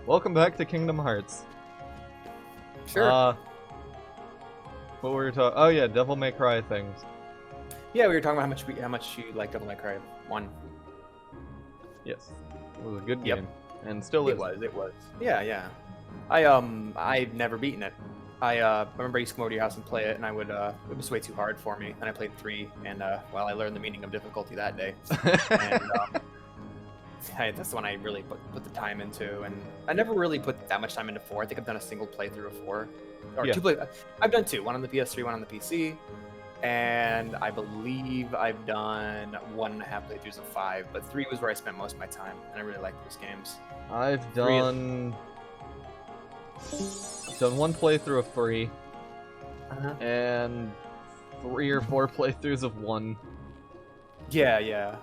welcome back to Kingdom Hearts. Sure. What were we talking? Oh yeah, Devil May Cry things. Yeah, we were talking about how much you like Devil May Cry 1. Yes, it was a good Yep. game, and still is. It was. Yeah. I've never beaten it. I remember I used to come over to your house and play it, and I would it was way too hard for me. And I played 3, and well, I learned the meaning of difficulty that day. And that's the one I really put the time into, and I never really put that much time into 4. I think I've done a single playthrough of 4, or Yeah. 2 I've done 2, one on the PS3, one on the PC, and I believe I've done 1.5 playthroughs of 5, but 3 was where I spent most of my time, and I really like those games. I've done one playthrough of 3, and 3 or 4 playthroughs of 1. Yeah.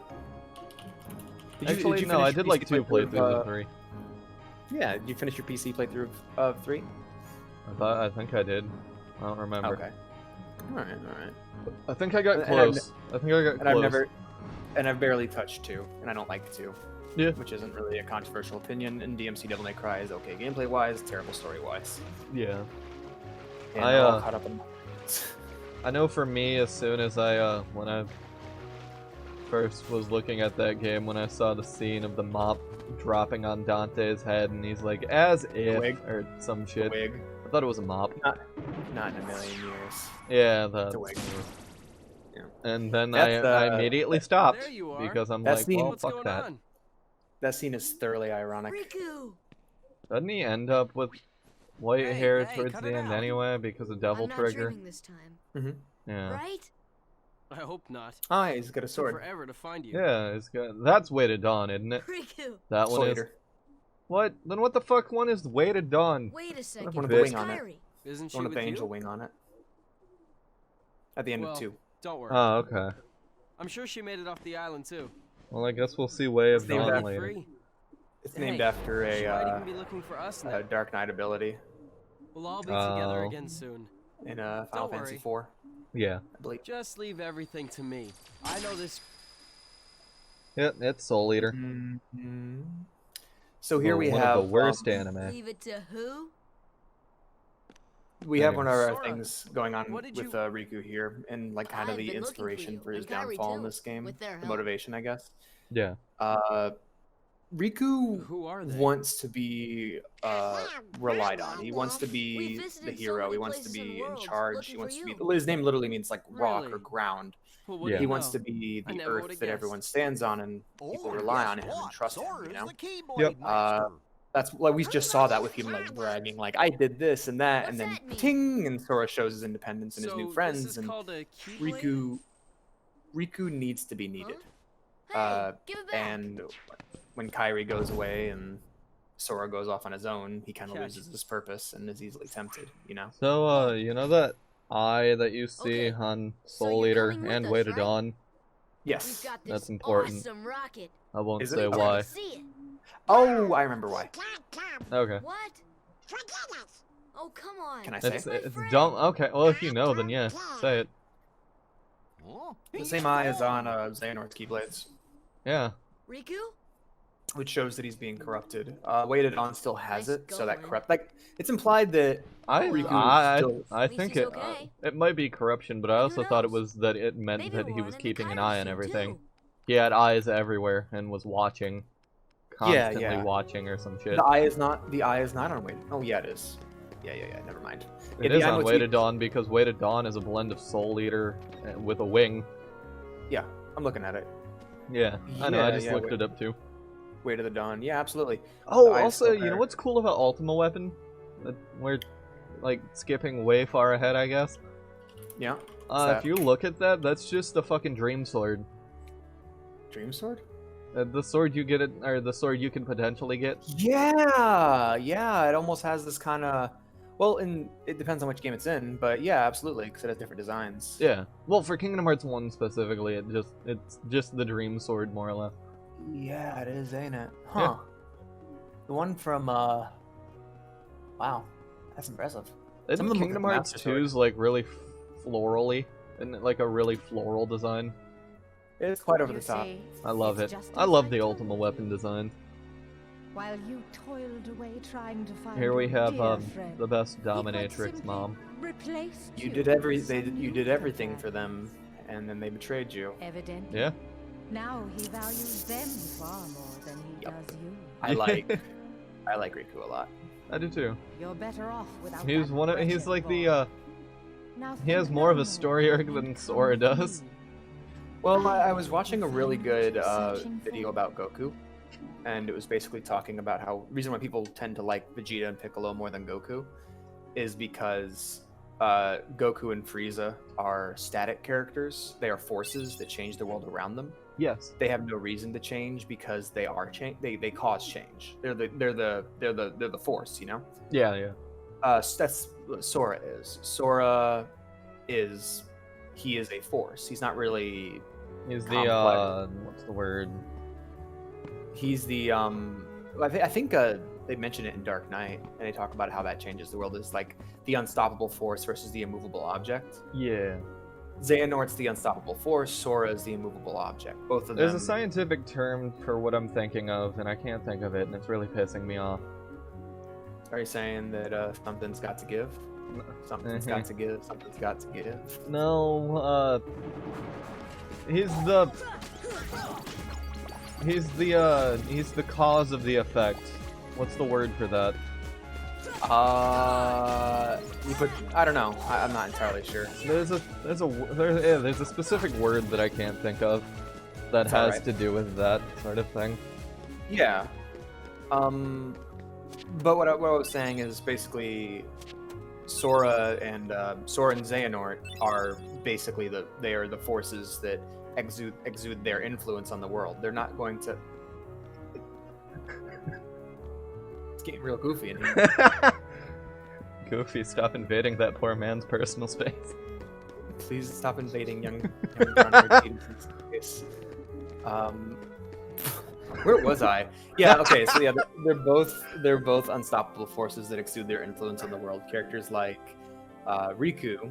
Actually, no, I did like 2 playthroughs of 3. Yeah, did you finish your PC playthrough of 3? I think I did. I don't remember. Okay. Alright. I think I got close. I've barely touched 2, and I don't like 2. Yeah. Which isn't really a controversial opinion, and DMC Devil May Cry is okay gameplay-wise, terrible story-wise. Yeah. And I'm all caught up in... I know for me, as soon as when I first was looking at that game, when I saw the scene of the mop dropping on Dante's head, and he's like, as if, wig. or some shit. Wig. I thought it was a mop. Not in a million years. Yeah, It's a wig. Yeah. And then That's, I immediately stopped, There you are. because I'm That like, scene- well, What's fuck going that. on? That scene is thoroughly ironic. Riku! Doesn't he end up with white Hey, hair hey, towards cut the it end out. anyway, because of Devil I'm not Trigger? dreaming this time, Yeah. right? I hope not. Ah, he's got a Took sword. forever to find you. Yeah, it's good. That's Way to Dawn, isn't it? Riku! That one is. Slater. What? Then what the fuck one is Way to Dawn? Wait a second. One with the wing on it. Kairi. Isn't she One with with the you? angel wing on it. At the end Well, of 2. Don't worry. Oh, okay. I'm sure she made it off the island too. Well, I guess we'll see Way of It's named Dawn after- later. Free. It's Hey, named after She might a even be looking for us now. Dark Knight ability We'll all be together Oh. again soon. in Final Don't Fantasy worry. 4, Yeah. I believe. Just leave everything to me. I know this. Yep, it's Soul Eater. So here we one have of the worst anime. Leave it to who? we have one of our Sora, things going on what with did you- Riku here, and like kind of I've the been looking for inspiration you, for his and Kairi downfall in too, this game, with their the help. motivation, I guess. Yeah. Riku Who are they? wants to be relied on. He wants to We be visited the so hero. many He wants to places in be the in world, charge. looking He for wants to be. you. His name literally means like rock or Really? ground. Well, what Yeah. do He you wants know? to be I the never earth would've that everyone guessed. stands on, and people rely on him and trust him. You know. Yep. That's like we just saw that with him like bragging, like I did this and that, and What's then that mean? ting, and Sora shows his independence and his So new this friends, is and called a Keyblade? Riku needs to be needed. Hey, give it back. And when Kairi goes away and Sora goes off on his own, he kind of Catch. loses his purpose and is easily tempted. You know. So, you know that eye that you see Okay, on so Soul you're Eater coming with and us, Way to right? Dawn? We've Yes. got this That's important. awesome rocket. I won't Is it? say Okay. why. See it. Oh, I remember why. Okay. What? Oh, come on. Can I say It's, it? it's dumb. Okay, well, if you know, then yeah, say it. The same eye is on Xehanort's Keyblades, Yeah. Riku? which shows that he's being corrupted. Way to Dawn still has Nice it, so that going. corrupt. Like it's implied that Riku I still- At least think he's it okay. it might be corruption, but I Who also thought it knows? was that it meant Maybe that we're he was running the keeping an Kairi eye on machine, everything. too. He had eyes everywhere and was watching, Yeah, constantly yeah. watching or some shit. The eye is not. The eye is not on Way. Oh yeah, it is. Yeah. Never mind. It Yeah, is the eye on Way to motif- Dawn because Way to Dawn is a blend of Soul Eater with a wing. Yeah, I'm looking at it. Yeah, I know. I Yeah, just yeah, looked wait. it up too. Way to the Dawn. Yeah, absolutely. Oh, The eyes also, still you know there. what's cool about Ultima Weapon? That we're like skipping way far ahead, I guess. Yeah. If that? you look at that, that's just the fucking Dream Sword. Dream Sword. The sword you get, or the sword you can potentially get. Yeah. It almost has this kind of. Well, it depends on which game it's in, but yeah, absolutely, because it has different designs. Yeah. Well, for Kingdom Hearts 1 specifically, it's just the Dream Sword more or less. Yeah, it is, ain't it? Huh. Yeah. The one from Wow, that's impressive. Isn't Some of them look Kingdom like Hearts Master Sword. 2's like really florally, and like a really floral design? It's quite over You the top. see, I love it's it. just I as love I the thought. Ultima Weapon design. While you toiled away trying to find Here we your have dear friend, the best he quite dominatrix simply mom. replaced You with did some everything bureaucrat. for them, and then they betrayed you. Evidently. Yeah. Now he values them far more than he Yep. does you. I like Riku a lot. I do too. You're better off without He's that one of, he's wretched like boy. the Now he has think more of no a story more arc and than come Sora to does. me. Well, I was watching a really Find good what you're searching video for. about Goku, and it was basically talking about how reason why people tend to like Vegeta and Piccolo more than Goku is because Goku and Frieza are static characters. They are forces that change the world around them. Yes. They have no reason to change because they are change. They cause change. They're the force, you know. Yeah, yeah. That's what Sora is. Sora is he is a force. He's not really. He's the Complex. what's the word? He's the I think they mention it in Dark Knight, and they talk about how that changes the world. Is like the unstoppable force versus the immovable object. Yeah. Xehanort's the unstoppable force. Sora is the immovable object. Both of There's them. a scientific term for what I'm thinking of, and I can't think of it, and it's really pissing me off. Are you saying that something's got to give? Something's got to give. Something's got to give. No, he's the cause of the effect. What's the word for that? I don't know. I'm not entirely sure. There's a specific word that I can't think of that That's has alright. to do with that sort of thing. Yeah. But what I was saying is basically Sora and Xehanort are basically they are the forces that exude their influence on the world. They're not going to. It's getting real goofy in here. Goofy, stop invading that poor man's personal space. Please stop invading young Xehanort's space. Where was I? Yeah, okay, so yeah, they're both unstoppable forces that exude their influence on the world. Characters like Riku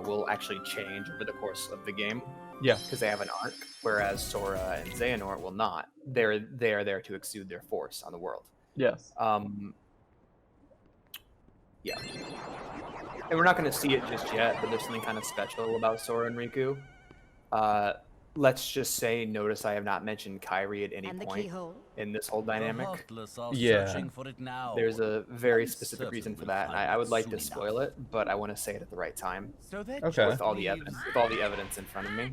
will actually change over the course of the game. Yeah. Because they have an arc, whereas Sora and Xehanort will not. They are there to exude their force on the world. Yes. Yeah. And we're not going to see it just yet, but there's something kind of special about Sora and Riku. Let's just say, notice I have not mentioned Kairi at any And the point keyhole. in this whole dynamic. Yeah. There's a very specific reason for that, and I would like to spoil it, but I want to say it at the right time Okay. with all the evidence in front of me.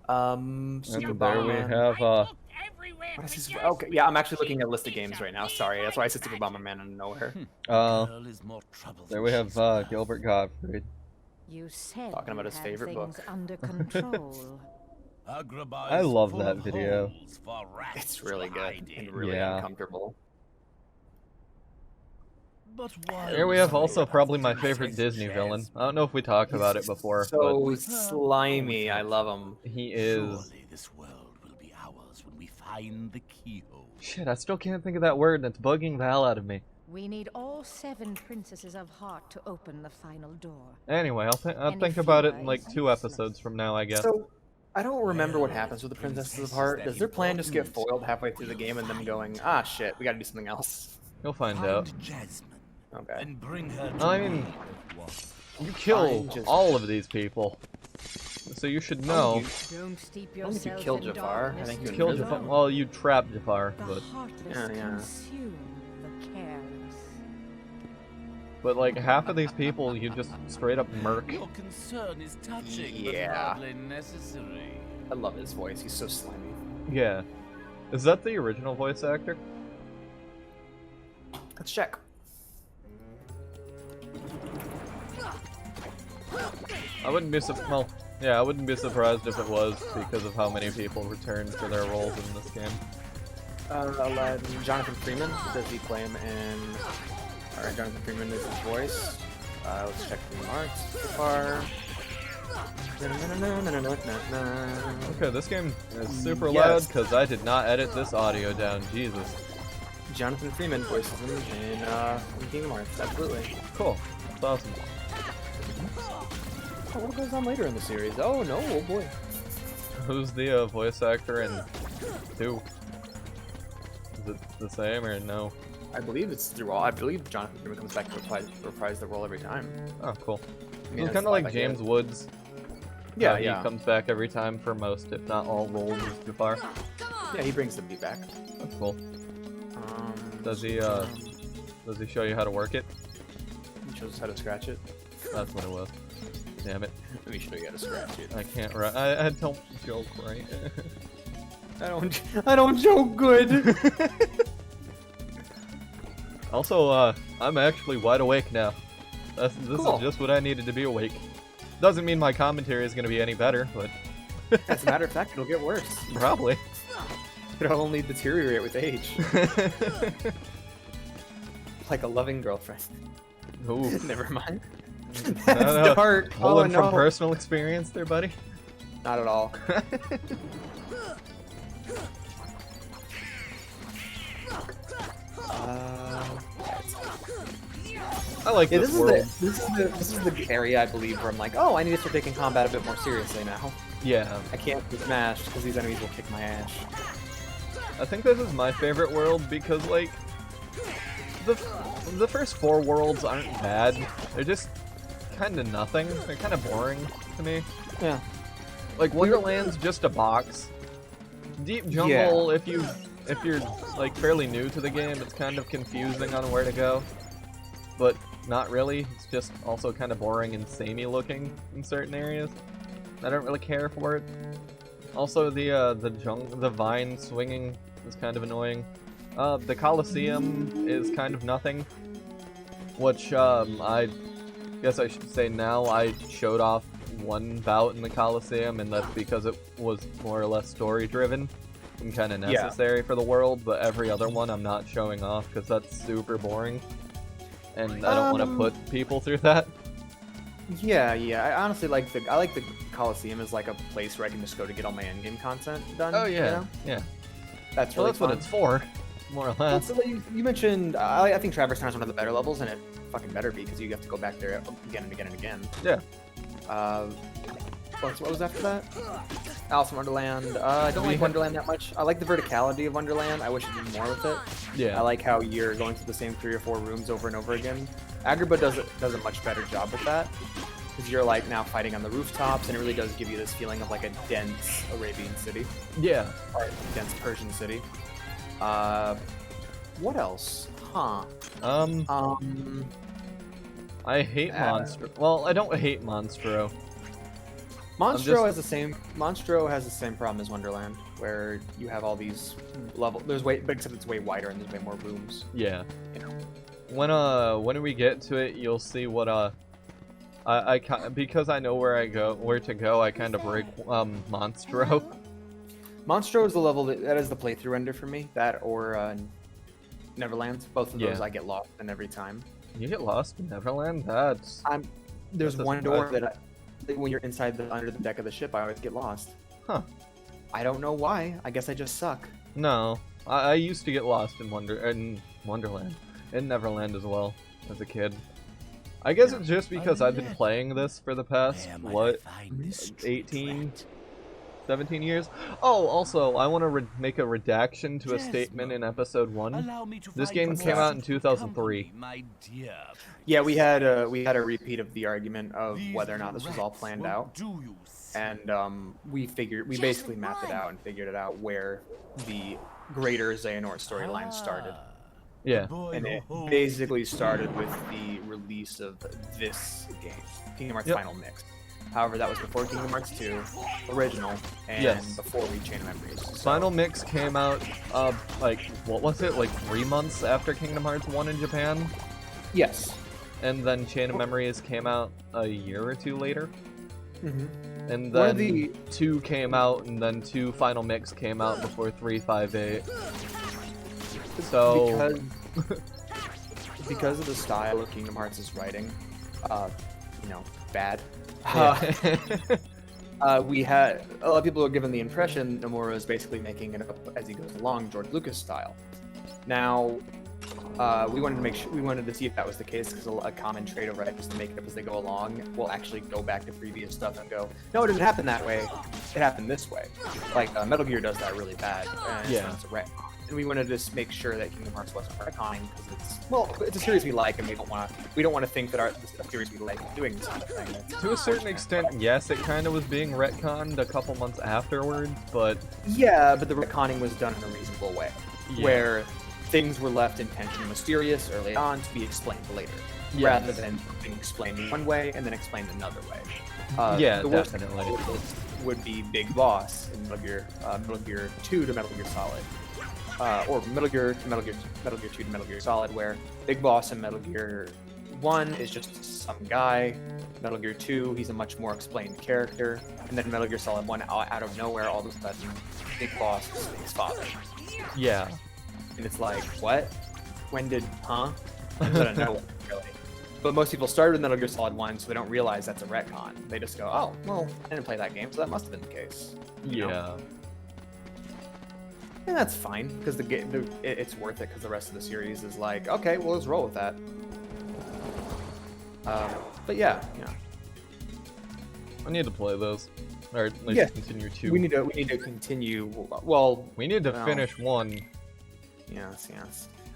Super And there we Bomberman. have What is this? Okay, yeah, I'm actually looking at a list of games right now. Sorry, that's why I said Super Bomberman out of nowhere. there we have Gilbert Gottfried. You said Talking about you his had favorite things book. under control. I love that video. It's really good and really Yeah. uncomfortable. Here we have also probably my favorite Disney villain. I don't know if we talked about it before, So slimy, I love him. but he is. Surely this world will be ours when we find the keyhole. Shit, I still can't think of that word, and it's bugging the hell out of me. We need all 7 princesses of heart to open the final door. Anyway, I'll Any think about it in fewer like is 2 episodes from now, I guess. So, I don't remember what happens with the Princesses of Heart. Does their plan just get foiled halfway through the game and them going, ah shit, we gotta do something else? You'll find out. Jasmine Okay. and bring her to I mean, you killed just- all of these people, so you should know. Don't steep I don't think you yourself killed in Jafar. I darkness think you too Killed imprisoned Jafar. him. Well, you trapped Jafar, The but heartless Yeah. consume the careless. like half of these people you just straight up murk. Your concern is touching, Yeah. but hardly necessary. I love his voice. He's so slimy. Yeah. Is that the original voice actor? Let's check. I wouldn't be well, yeah, I wouldn't be surprised if it was because of how many people returned for their roles in this game. Jonathan Freeman, does he play him in... Alright, Jonathan Freeman is his voice. Let's check the marks so far. Okay, this game is super Yes. loud because I did not edit this audio down. Jesus. Jonathan Freeman voices him in Kingdom Hearts, absolutely. Cool. That's awesome. Oh, what goes on later in the series? Oh no, oh boy. Who's the voice actor in 2. Is it the same or no? I believe it's through all. I believe Jonathan Freeman comes back to reprise the role every time. Oh, cool. I mean, It's kind of like James Woods. Yeah, He comes back every time for most, if not all, roles too far. Come on. Yeah, he brings the beat back. That's cool. Does he show you how to work it? He shows us how to scratch it. That's what it was. Damn it. Let me show you how to scratch it. I can't write. I don't joke right. I don't joke good. Also, I'm actually wide awake now. This Cool. is just what I needed to be awake. Doesn't mean my commentary is going to be any better, but As a matter of fact, it'll get worse. probably. It'll only deteriorate with age. Like a loving girlfriend. Ooh. Never mind. No, That's no. dark. Pulling Oh, from no. personal experience there, buddy. Not at all. I like Yeah, this world. this is the area I believe where I'm like, oh, I need to start taking combat a bit more seriously now. Yeah, I can't be smashed because these enemies will kick my ass. I think this is my favorite world because, like, the first 4 worlds aren't bad. They're just kind of nothing. They're kind of boring to me. Yeah. Like, Wonderland's just a box. Deep Jungle, if you're like fairly new to the game, it's kind of confusing on where to go. But not really. It's just also kind of boring and samey looking in certain areas. I don't really care for it. Also, the vine swinging is kind of annoying. The Colosseum is kind of nothing. Which I guess I should say now I showed off one bout in the Colosseum, and that's because it was more or less story driven and kind of necessary for the world. But every other one I'm not showing off because that's super boring. And I don't want to put people through that. Yeah. I honestly like the Coliseum as like a place where I can just go to get all my endgame content done. Oh you yeah, know? yeah. That's Well, really that's what fun. it's for, more or less. So you mentioned, I think Traverse Town is one of the better levels, and it fucking better be because you have to go back there again and again and again. Yeah. What was after that? Alice in Wonderland. I don't like Wonderland that much. I like the verticality of Wonderland. I wish it did more with it. Yeah. I like how you're going through the same 3 or 4 rooms over and over again. Agrabah does a much better job with that. Because you're like now fighting on the rooftops, and it really does give you this feeling of like a dense Arabian city. Yeah. Or a dense Persian city. What else? Huh. I hate Monstro. Well, I don't hate Monstro. Monstro has the same problem as Wonderland, where you have all these levels. But except it's way wider and there's way more rooms. Yeah. You know. When we get to it, you'll see what because I know where to go. I kind of break Monstro. Monstro is the level that is the playthrough ender for me. That or Neverland. Both of those I get lost in every time. You get lost in Neverland? There's one door that when you're inside under the deck of the ship, I always get lost. Huh. I don't know why. I guess I just suck. No, I used to get lost in Wonderland, and Neverland as well as a kid. I guess it's just because I've been playing this for the past, 18, 17 years? Oh, also, I want to make a redaction to a statement in episode 1. This game came out in 2003. Yeah, we had a repeat of the argument of whether or not this was all planned out. And we basically mapped it out and figured it out where the greater Xehanort storyline started. Yeah. And it basically started with the release of this game, Kingdom Hearts Final Mix. However, that was before Kingdom Hearts 2 original and before Chain of Memories. So, Final Mix came out, like, what was it, like 3 months after Kingdom Hearts 1 in Japan? Yes. And then Chain of Memories came out a year or 2 later. Mm-hmm. And then 2 came out, and then 2 Final Mix came out before 358. So... because of the style of Kingdom Hearts' writing, bad. We had a lot of people were given the impression Nomura is basically making it up as he goes along, George Lucas style. Now, we wanted to see if that was the case, because a common trait of writers to make it up as they go along will actually go back to previous stuff and go, no, it didn't happen that way. It happened this way. Like Metal Gear does that really bad. And Yeah. it's a retcon. And we wanted to just make sure that Kingdom Hearts wasn't retconning, because it's a series we like, and we don't want to think that the series we like is doing this kind of thing. To a certain extent, yes, it kind of was being retconned a couple months afterwards, but Yeah, but the retconning was done in a reasonable way, Yeah. where things were left intentionally mysterious early on to be explained later, Yes. rather than being explained in one way and then explained another way. Yeah, the worst definitely. example would be Big Boss in Metal Gear 2 to Metal Gear Solid, or Metal Gear 2 to Metal Gear Solid, where Big Boss in Metal Gear 1 is just some guy. Metal Gear 2, he's a much more explained character, and then Metal Gear Solid 1, out of nowhere, all of a sudden, Big Boss is Big's father. yeah. And it's like, what? When did, huh? I don't know, really. But most people started with Metal Gear Solid 1, so they don't realize that's a retcon. They just go, oh, well, I didn't play that game, so that must have been the case. You know? Yeah. And that's fine, because it's worth it, because the rest of the series is like, okay, well, let's roll with that. But yeah. I need to play those. Or at least Yeah. continue to. We need to continue, well, We need to well, finish one. Yes.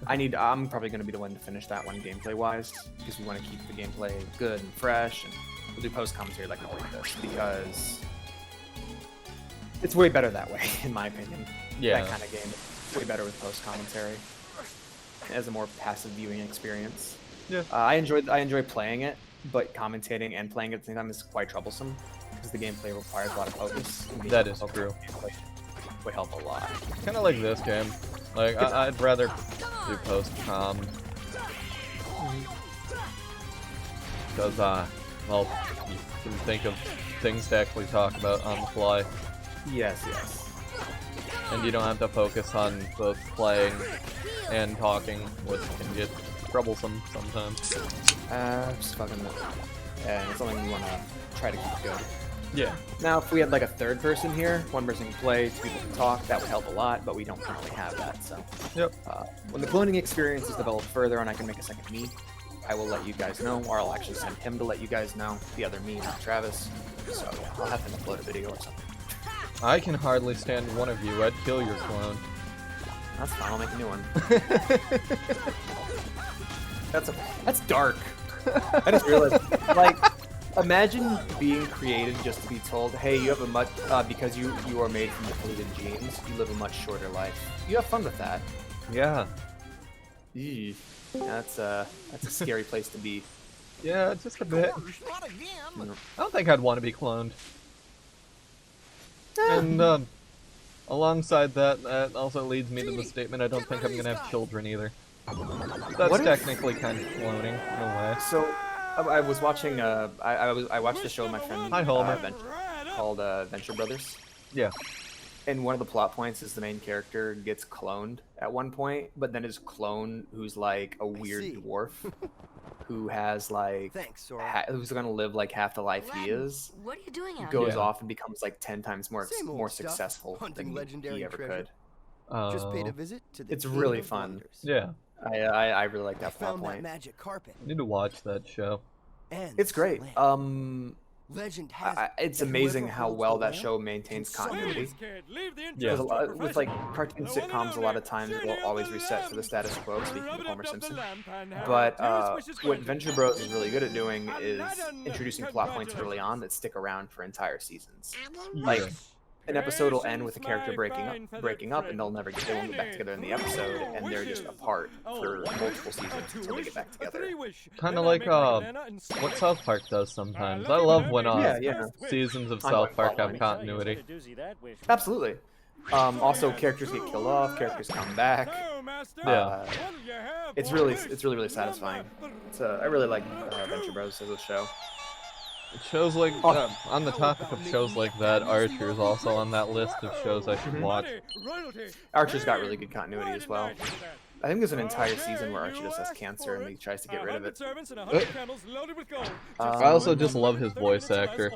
I'm probably going to be the one to finish that one gameplay-wise, because we want to keep the gameplay good and fresh, and we'll do post-commentary like this, because it's way better that way, in my opinion. Yeah. That kind of game is way better with post-commentary. It has a more passive viewing experience. Yeah. I enjoy playing it, but commentating and playing it at the same time is quite troublesome, because the gameplay requires a lot of focus. and being That able is to focus true. on gameplay would help a lot. Kind of like this game. Like, I'd rather do post-com. Because, well, you can think of things to actually talk about on the fly. Yes. And you don't have to focus on both playing and talking, which can get troublesome sometimes. Just fucking and it's something we want to try to keep good. Yeah. Now, if we had like a third person here, one person can play, two people can talk, that would help a lot, but we don't currently have that, so. Yep. When the cloning experience is developed further and I can make a second me, I will let you guys know, or I'll actually send him to let you guys know, the other me, not Travis. So I'll have him upload a video or something. I can hardly stand one of you. I'd kill your clone. That's fine, I'll make a new one. That's dark. I just realized, like, imagine being created just to be told, hey, you have a much, because you are made from depleted genes, you live a much shorter life. You have fun with that. Yeah. Eesh. That's a scary place to be. Yeah, just a bit. I don't think I'd want to be cloned. And, alongside that, that also leads me to the statement I don't think I'm gonna have children either. That's What if- technically kind of cloning, in a way. So, I was watching, I watched a show with my friend Hi, Homer. called Venture Brothers. Yeah. And one of the plot points is the main character gets cloned at one point, but then his clone, who's like a weird see. dwarf, who has like, Thanks, Sora. who's gonna live like half the life he is, What are you doing out goes Yeah. off and becomes like 10 times more Same old more stuff, successful hunting than legendary he ever treasure. could. Just paid a Oh. visit to the It's King really of fun. Wonders. Yeah. I really like I that plot found that point. magic carpet. I need to watch that show. And It's great. Slim. Legend has It's it that amazing whoever how holds well the that lamp show maintains can summon continuity. Yeah. Because with like cartoon sitcoms, a lot of times it will always reset to the status quo, speaking of Homer Simpson. But what Venture Bros is really good at doing is introducing plot points early on that stick around for entire seasons. Like, an episode will end with a character breaking up, and they won't get back together in the episode, and they're just apart for multiple seasons until they get back together. Kind of like what South Park does sometimes. I love when Yeah. seasons of Ongoing South Park plot have continuity. Absolutely. Also, characters get killed off, characters come back. Yeah. It's really satisfying. I really like Venture Bros as a show. Shows like on the topic of shows like that, Archer is also on that list of shows I should watch. Archer's got really good continuity as well. I think there's an entire season where Archie just has cancer and he tries to get rid of it. I also just love his voice actor.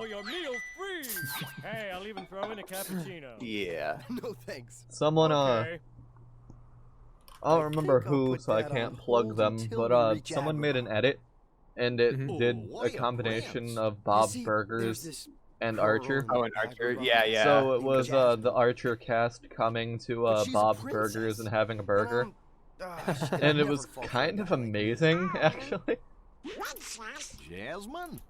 Hey, I'll even throw in a cappuccino. Yeah. No thanks. Someone I don't remember who, so I can't plug them, but someone made an edit, and it did a combination of Bob's Burgers and Archer. Oh, and Archer. Yeah, yeah. So it was the Archer cast coming to Bob's Burgers and having a burger, and it was kind of amazing, actually. Jasmine?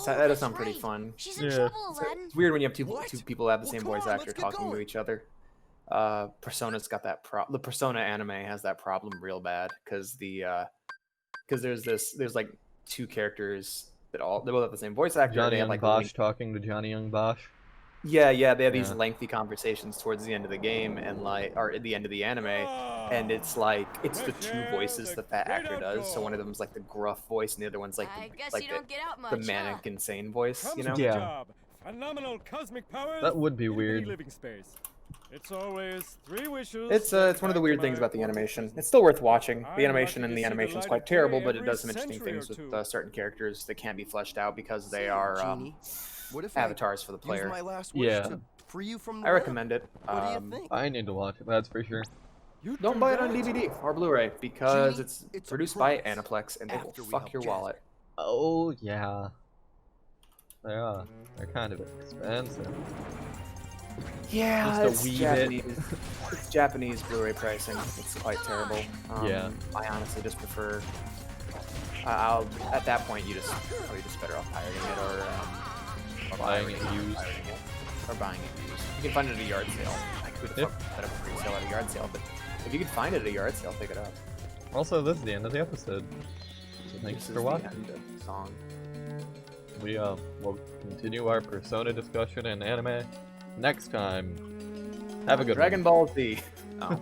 That does sound pretty fun. She's in Yeah. trouble, Aladdin. It's weird when you have two people who have the Well, same come voice on, actor let's get talking to going. each other. Persona's got that the Persona anime has that problem real bad because there's like two characters they both have the same voice actor. Johnny They have Young like Bosch talking to Johnny Young Bosch. yeah, they have these Yeah. lengthy conversations towards the end of the game or at the end of the anime, and it's like it's the two voices that actor does. So one of them's like the gruff voice, and the other one's like I guess like you don't get out much, the manic insane voice. Comes You know? with the Yeah. job. Phenomenal cosmic powers. That would be itty-bitty weird. Living space. It's always 3 wishes. It's one of the weird things about the animation. It's still worth watching. The animation in the animation is quite terrible, but it does some interesting things with certain characters that can't be fleshed out because they are Genie, what if avatars for the I use player. my last wish Yeah. to free you from the I web? recommend it. What do you think? I need to watch it, that's for sure. You Don't do buy it on that? DVD or Blu-ray because Genie, it's it's a produced by promise. Aniplex and it will After we fuck help your Jasmine. wallet. Oh yeah. They're kind of expensive. Yeah, Just a wee bit. It's Japanese Blu-ray pricing. It's quite terrible. Yeah. I honestly just prefer. I'll at that point you probably just better off pirating it or Buying it pirating used. or buying it used. You can find it at a yard sale. Like who the Yeah. fuck put up a free sale at a yard sale? But if you can find it at a yard sale, pick it up. Also, this is the end of the episode. So thanks This for is the watching. end of the song. We will continue our Persona discussion and anime next time. Have a good Dragon one. Ball Z. Oh.